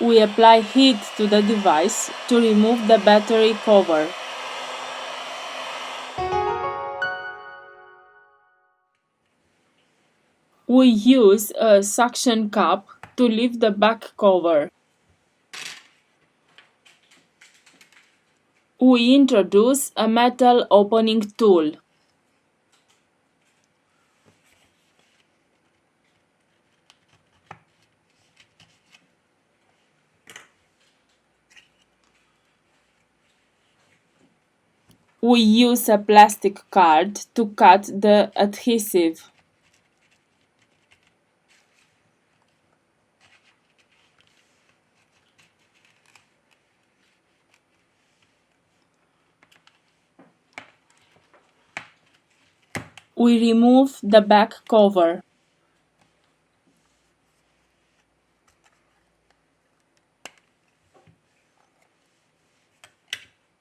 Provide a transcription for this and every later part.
We apply heat to the device to remove the battery cover. We use a suction cup to lift the back cover. We introduce a metal opening tool. We use a plastic card to cut the adhesive. We remove the back cover.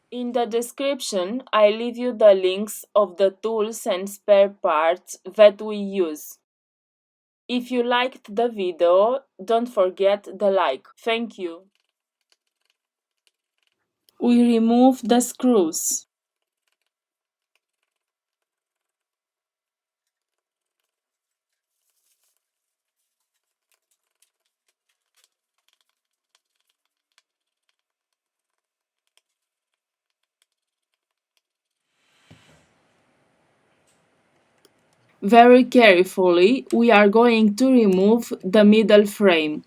In the description, I leave you the links of the tools and spare parts that we use. If you liked the video, don't forget the like. Thank you. We remove the screws. Very carefully, we are going to remove the middle frame.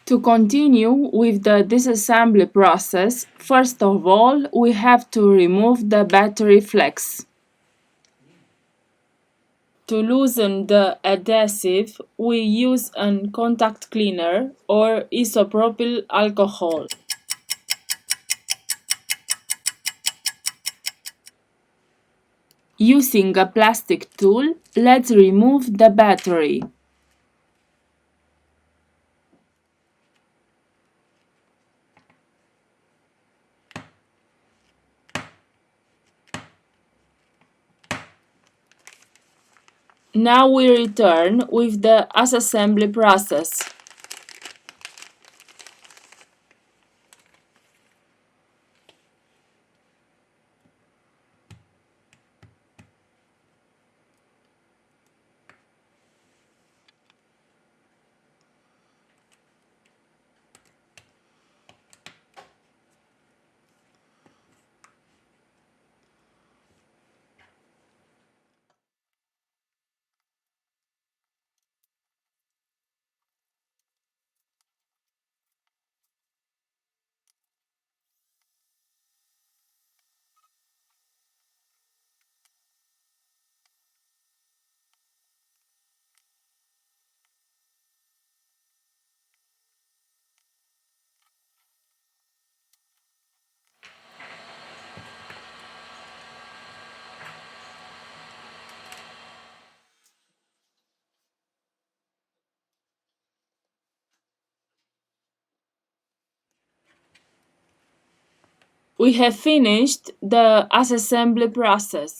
To continue with the disassembly process, first of all, we have to remove the battery flex. To loosen the adhesive, we use a contact cleaner or isopropyl alcohol. Using a plastic tool, let's remove the battery. Now we return with the assembly process. We have finished the assembly process.